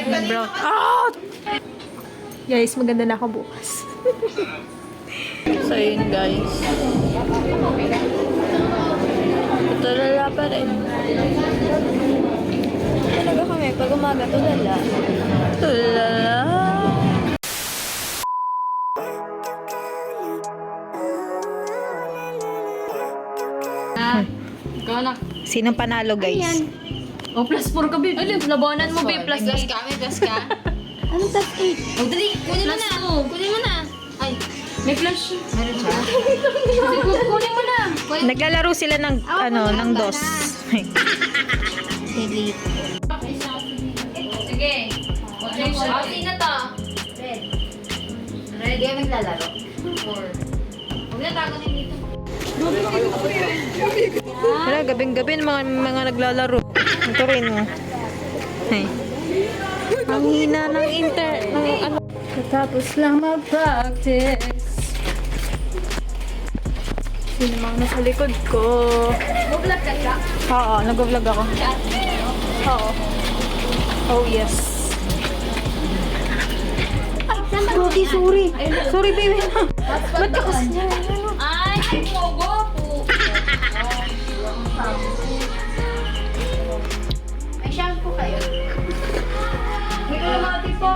Brown out! Guys, maganda na ako bukas. So, yun guys. Tulala pa rin. Talaga kami, pag umaga, tulala. Tulala. Ikaw na. Sinong panalo guys? O, plus 4 ka, babe. Ay, labanan mo, babe. Plus 8. May plus ka? Anong plus 8? O, dali. Kunin mo na. Kunin mo na. Ay, May flash. meron siya. Kunin mo na. Naglalaro sila ng, ng DOS. Sige. Sige. Sino to? Red. Red. Kaya maglalaro. 4. Huwag na tagunin dito. Wala, gabing-gabi mga naglalaro. Ito rin, oh. Hey. Ang hina ng ano. Tapos lang mag-practice. Sino mga nasa likod ko? Mag-vlog ka siya? Oo, nag-vlog ako. Oo. Oh, yes. Ay, sorry. Sorry, baby. Ba't ka kasi niya? Ay, pogo po. May shampoo kayo? May kalamati po.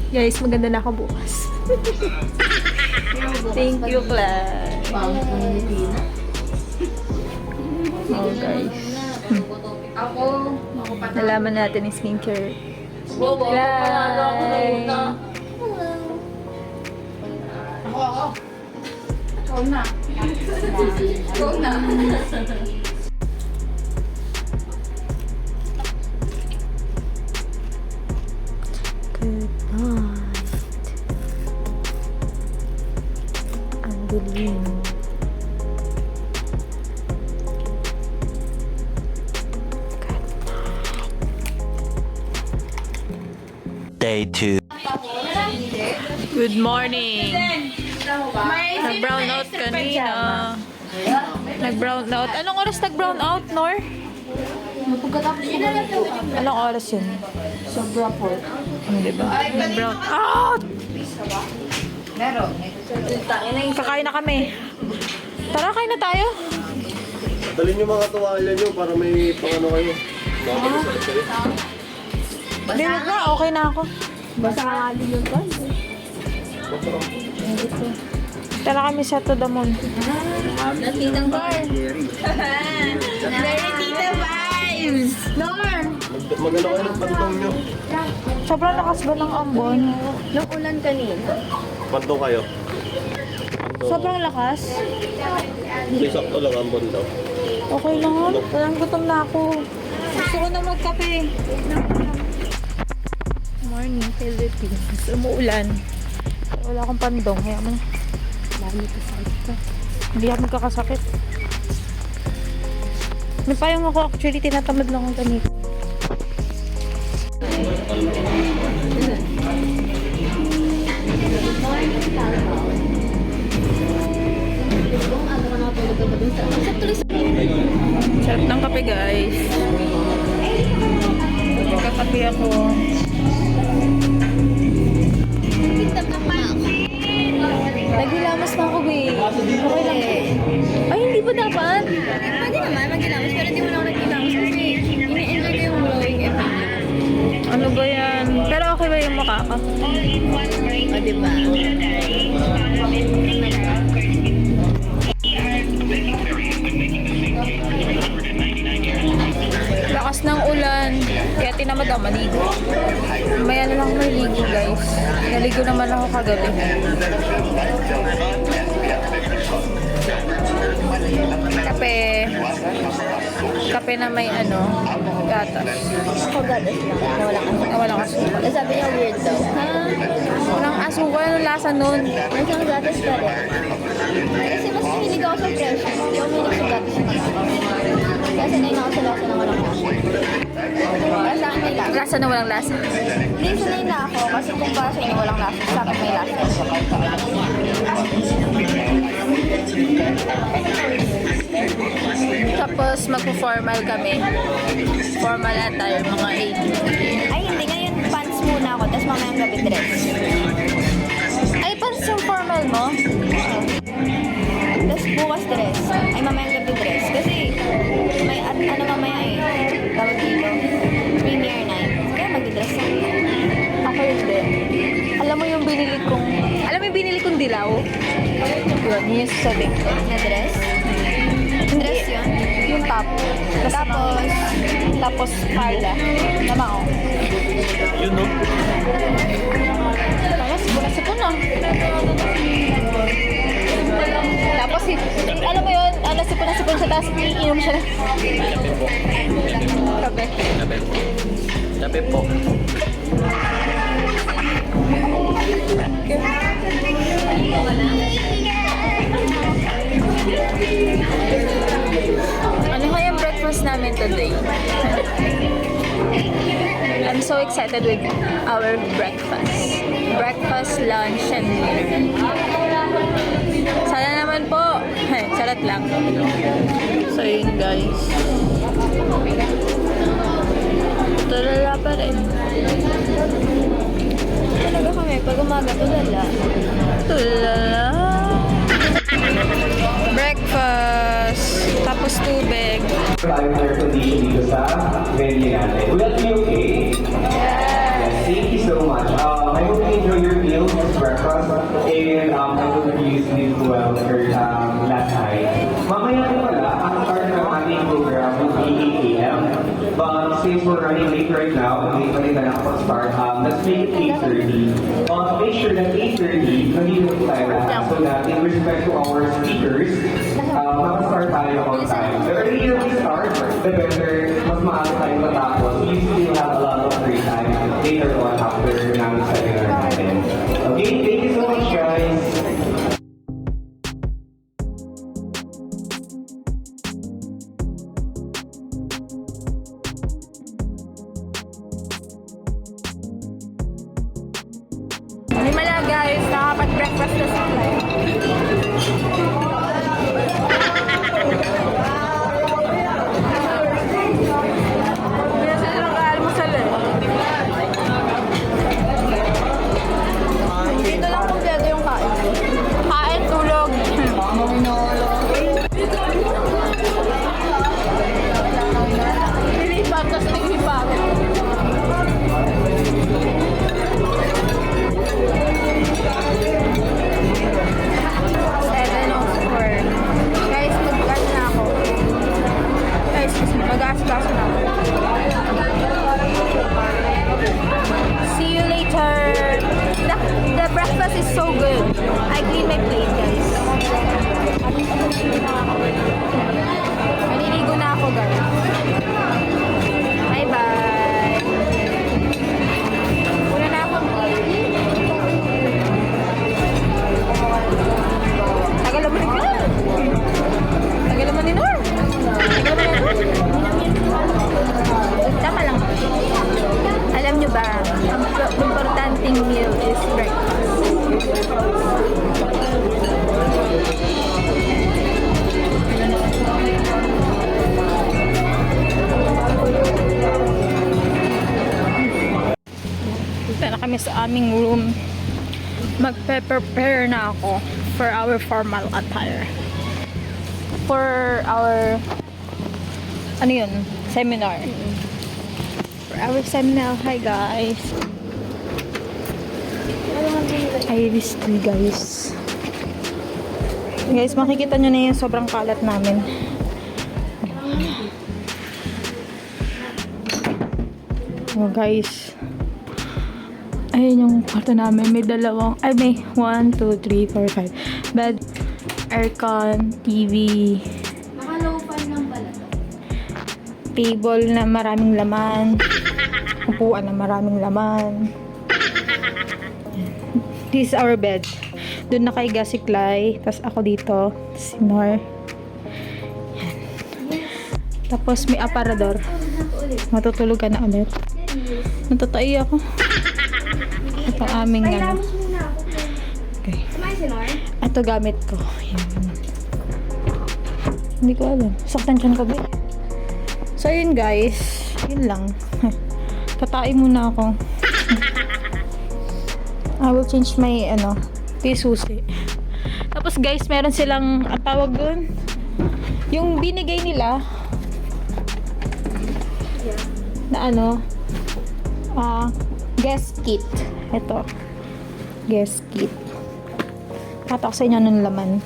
Guys, maganda na ako bukas. Thank you, class. Oh, guys. Ako. Nalaman natin yung skincare. Bobo. Bye! Ikaw na. Ikaw na. Good night. Ang dilim. Day 2. Good morning. Nag-brown out kanina. Nag-brown out. Anong oras nag-brown out, Nor? Anong oras yun? Sobra po. Diba? Nag-brown out! Meron. Kakain na kami. Tara, kain na tayo. Dalhin yung mga tuwalya nyo para may pangano kayo. Makakalisalit kayo. Hindi na, okay na ako. Basta nga din yung guys. Tara kami sa To The Moon. Nakitang bar. Very tita vibes. Norm! Magano kayo ng pantong nyo. Sobrang lakas ba ng ambon? Nung ulan kanina. Pantong kayo. Sobrang lakas? Hindi sakto lang ang daw. Okay lang. Parang gutom na ako. Gusto ko na magkape. Morning, Philippines. Umuulan. Wala akong pandong. Kaya mo na. Lagi ka sa ito. Hindi ako magkakasakit. May payong ako actually. Tinatamad lang ako ganito. Sarap ng kape, guys. Kakape ako. Nagilamas na ako, babe. Okay lang. Ay, hindi ba dapat? Pwede naman mag-ilamos, pero hindi mo na ako nag-ilamos kasi ini-enjoy ko yung glowing effect. Ano ba yan? Pero okay ba yung mukha ko? O, diba? Lakas ng ulan. Kaya tinamad ako maligo. May ano lang maligo, guys. Naligo naman ako kagabi. Kape. Kape na may gatas. Ako gadas lang. Wala ka. Walang asukal. Tapos sabi niya weird daw. Ha? Walang asukal. Anong lasa nun? May isang gatas pa rin. Kasi mas mahilig ako sa fresh. Hindi ako mahilig sa gatas na kasi sanay na ako sa lasa na walang lasa. Para sa akin may lasa. Lasa na walang lasa. Hindi, sanay na ako kasi kung para sa inyo walang lasa, sa akin may lasa. Tapos magpo-formal kami. Formal attire, mga 8. Ay, yun. Yun yung sasabihin ko. Na dress? Dress yun? Yung top. Tapos palda. Tama ko. Yun, no? Kaya sipon na. Tapos, alam mo yun, sipon na sa taas, iinom siya na. Kape. Tabi po. Ano kaya yung breakfast namin today? I'm so excited with our breakfast. Breakfast, lunch, and dinner. Sana naman po. Salat lang. So yun guys. Tulala pa rin. Talaga kami, pag umaga, tulala. Tulala. Breakfast. Tapos tubig. Tayo air condition dito sa venue natin. Will that be okay? Yes. Thank you so much. I hope you enjoy your meal, this breakfast, and I hope you sleep well for last night. Mamaya din pala, ang start ng ating program will be 8 a.m. But since we're running late right now, hindi pa rin na nakapag-start, let's make it 8:30. Make sure that 8:30, nandito tayo lahat so that in respect to our speakers, makastart tayo on time. The earlier we start, the better, mas maaga tayo matapos. We still have a lot of free time later on after namin seminar natin. Okay, thank you so much guys. Himala guys, nakapag-breakfast na sila. Hindi na sila nag-aalmusal eh. Dito lang kompleto yung kain. Kain, tulog. Nilipat, tapos naglipat. Guys, mag-gas na ako. Guys, mag-gas na ako. See you later. The breakfast is so good. I clean my plate, guys. Maliligo na ako, guys. Bye-bye. Una na ako. Tagal naman ni Nor. Tagal naman ni Nor. Tama lang. Alam nyo ba, ang importanteng meal is breakfast. Punta na kami sa aming room. Magpe-prepare na ako for our formal attire. For our ano yun? Seminar. For our seminar. Hi guys. Iris tea guys. Guys, makikita nyo na yung sobrang kalat namin. Oh guys. Ayun yung kwarto namin. May dalawang, may 1, 2, 3, 4, 5. Bed, aircon, TV. Naka-low fan lang pala. Table na maraming laman. Upuan na maraming laman. This is our bed. Doon nakahiga si Clay. Tapos ako dito. Si Nor. Yan. Tapos may aparador. Matutulog ka na ulit. Natatayi ako. Ito aming ano. Okay. Ito gamit ko. Yan. Hindi ko alam. Saktan siya ko ba? So yun guys. Yun lang. Tatai muna ako. I will change my susi. Tapos guys, meron silang tawag doon. Yung binigay nila na guest kit. Ito. Guest kit. Patok sa inyo ng laman.